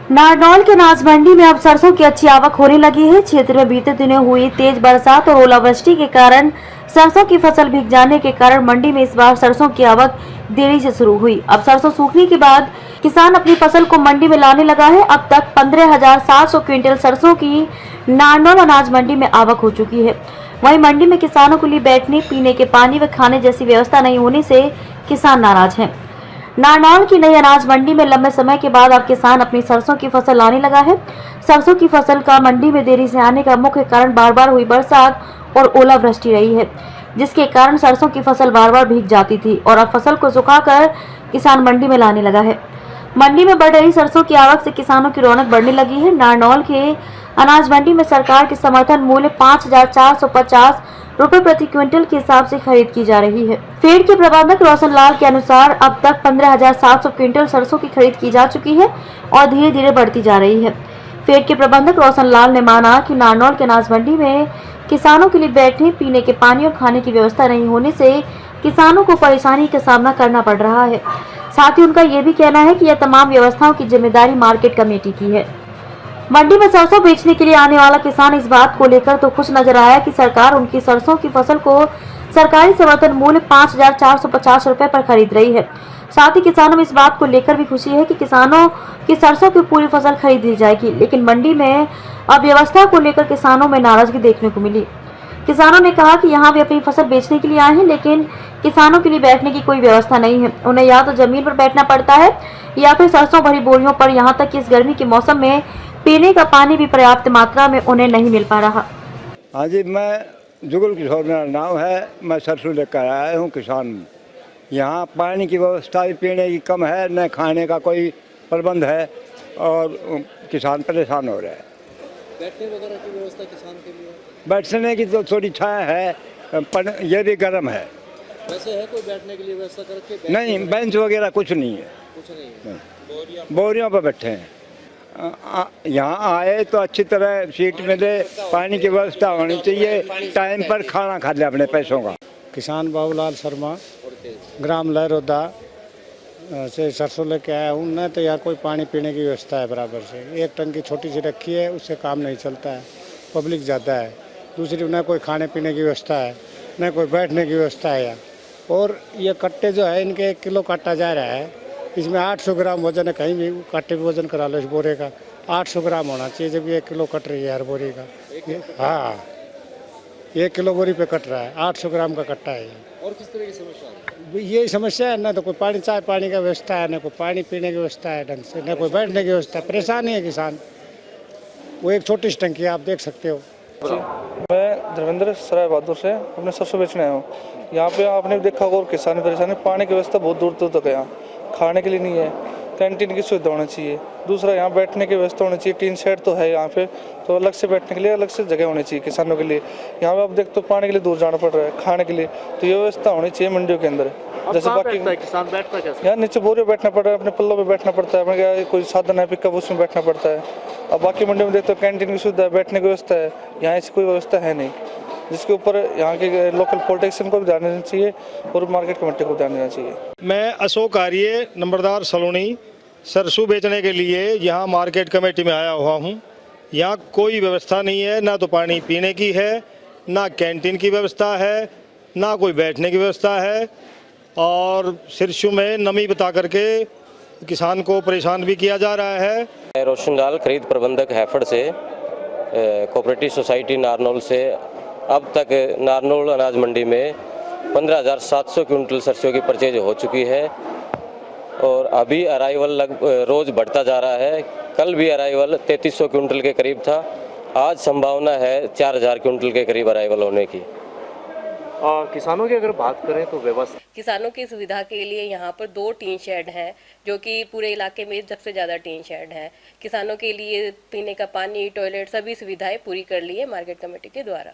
नारनौल के अनाज मंडी में अब सरसों की अच्छी आवक होने लगी है। क्षेत्र में बीते दिनों हुई तेज बरसात और ओलावृष्टि के कारण सरसों की फसल भीग जाने के कारण मंडी में इस बार सरसों की आवक देरी से शुरू हुई। अब सरसों सूखने के बाद किसान अपनी फसल को मंडी में लाने लगा है। अब तक 15,700 क्विंटल सरसों की नारनौल अनाज मंडी में आवक हो चुकी है। वहीं मंडी में किसानों के लिए बैठने, पीने के पानी व खाने जैसी व्यवस्था नहीं होने से किसान नाराज हैं। नारनौल की नई अनाज मंडी में लंबे समय के बाद अब किसान अपनी सरसों की फसल लाने लगा है। सरसों की फसल का मंडी में देरी से आने का मुख्य कारण बार बार हुई बरसात और ओलावृष्टि रही है, जिसके कारण सरसों की फसल बार बार भीग जाती थी और अब फसल को सुखाकर किसान मंडी में लाने लगा है। मंडी में बढ़ रही सरसों की आवक से किसानों की रौनक बढ़ने लगी है। नारनौल के अनाज मंडी में सरकार के समर्थन मूल्य 5,450 रुपए प्रति क्विंटल के हिसाब से खरीद की जा रही है। फेड के प्रबंधक रोशन लाल के अनुसार अब तक 15,700 क्विंटल सरसों की खरीद की जा चुकी है और धीरे धीरे बढ़ती जा रही है। फेड के प्रबंधक रोशन लाल ने माना कि नारनौल के अनाज मंडी में किसानों के लिए बैठने, पीने के पानी और खाने की व्यवस्था नहीं होने से किसानों को परेशानी का सामना करना पड़ रहा है। साथ ही उनका ये भी कहना है कि यह तमाम व्यवस्थाओं की जिम्मेदारी मार्केट कमेटी की है। मंडी में सरसों बेचने के लिए आने वाला किसान इस बात को लेकर तो खुश नजर आया कि सरकार उनकी सरसों की फसल को सरकारी समर्थन मूल्य 5,450 रुपए पर खरीद रही है। साथ ही किसानों में इस बात को लेकर भी खुशी है कि किसानों की सरसों की पूरी फसल खरीद ली जाएगी। लेकिन मंडी में अव्यवस्था को लेकर किसानों में नाराजगी देखने को मिली। किसानों ने कहा कि यहाँ वे अपनी फसल बेचने के लिए आए हैं, लेकिन किसानों के लिए बैठने की कोई व्यवस्था नहीं है। उन्हें या तो जमीन पर बैठना पड़ता है या फिर सरसों भरी बोरियों पर। यहाँ तक कि इस गर्मी के मौसम में पीने का पानी भी पर्याप्त मात्रा में उन्हें नहीं मिल पा रहा। हाँ जी, मैं जुगल किशोर मेरा नाम है। मैं सरसों लेकर आया हूँ किसान। यहाँ पानी की व्यवस्था भी पीने की कम है, न खाने का कोई प्रबंध है और किसान परेशान हो रहे हैं। बैठने वगैरह की व्यवस्था किसान के लिए? बैठने की तो थोड़ी छाया है, पर यह भी गर्म है। वैसे है कोई बैठने के लिए व्यवस्था करके? नहीं, बेंच वगैरह कुछ नहीं है। कुछ नहीं है। बोरियों पर बैठे हैं। यहाँ आए तो अच्छी तरह सीट मिले, पानी की व्यवस्था होनी चाहिए, टाइम पर खाना खा ले अपने पैसों का। किसान बाबूलाल शर्मा, ग्राम लहरोदा से सरसों लेके आया हूँ। न तो यहाँ कोई पानी पीने की व्यवस्था है बराबर से। एक टंकी छोटी सी रखी है, उससे काम नहीं चलता है, पब्लिक ज़्यादा है। दूसरी न कोई खाने पीने की व्यवस्था है, न कोई बैठने की व्यवस्था है यहाँ। और ये कट्टे जो है, इनके 1 किलो काटा जा रहा है, इसमें 800 ग्राम वजन है। कहीं भी कट्टे भी वजन करा लो इस बोरे का, 800 ग्राम होना चाहिए जब 1 किलो कट रही है यार बोरी का। हाँ, 1 किलो बोरी पे कट रहा है, 800 ग्राम का कट्टा है। और किस तरह की समस्या है? यही समस्या है। ना तो कोई पानी, चाय पानी का व्यवस्था है, न कोई पानी पीने की व्यवस्था है ढंग से, न कोई बैठने की व्यवस्था है। परेशानी है किसान। वो एक छोटी सी टंकी आप देख सकते हो। मैं धर्मेंद्र सराय बहादुर से अपने सरसों बेचने आया हूँ। यहाँ पे आपने देखा होगा, और किसान परेशानी, पानी की व्यवस्था बहुत दूर दूर तक है। यहाँ खाने के लिए नहीं है, कैंटीन की सुविधा होनी चाहिए। दूसरा, यहाँ बैठने की व्यवस्था होनी चाहिए। टीन शेड तो है यहाँ पे, तो अलग से बैठने के लिए अलग से जगह होनी चाहिए किसानों के लिए। यहाँ पे आप देखते हो पानी के लिए दूर जाना पड़ रहा है, खाने के लिए तो ये व्यवस्था होनी चाहिए मंडियों के अंदर। जैसे बाकी किसान बैठता कैसे? यहाँ नीचे बोरे बैठना पड़ रहा है, अपने पल्लों पे बैठना पड़ता है। अपने क्या कोई साधन है पिकअप, उसमें बैठना पड़ता है। अब बाकी मंडियों में देखते हो कैंटीन की सुविधा है, बैठने की व्यवस्था है। यहाँ ऐसी कोई व्यवस्था है नहीं, जिसके ऊपर यहाँ के लोकल पॉलिटिशियन को भी ध्यान देना चाहिए और मार्केट कमेटी को ध्यान देना चाहिए। मैं अशोक आर्य, नंबरदार सलोनी, सरसों बेचने के लिए यहाँ मार्केट कमेटी में आया हुआ हूँ। यहाँ कोई व्यवस्था नहीं है, ना तो पानी पीने की है, ना कैंटीन की व्यवस्था है, ना कोई बैठने की व्यवस्था है। और सरसों में नमी बता करके किसान को परेशान भी किया जा रहा है। रोशन लाल, खरीद प्रबंधक हैफड़ से, कोऑपरेटिव सोसाइटी नारनौल से। अब तक नारनौल अनाज मंडी में 15,700 क्विंटल सरसों की परचेज हो चुकी है और अभी अराइवल रोज़ बढ़ता जा रहा है। कल भी अराइवल 3,300 क्विंटल के करीब था। आज संभावना है 4,000 क्विंटल के करीब अराइवल होने की। किसानों की अगर बात करें तो व्यवस्था, किसानों की सुविधा के लिए यहाँ पर 2 टीन शेड हैं, जो कि पूरे इलाके में सबसे ज़्यादा टीन शेड हैं। किसानों के लिए पीने का पानी, टॉयलेट, सभी सुविधाएं पूरी कर ली है मार्केट कमेटी के द्वारा।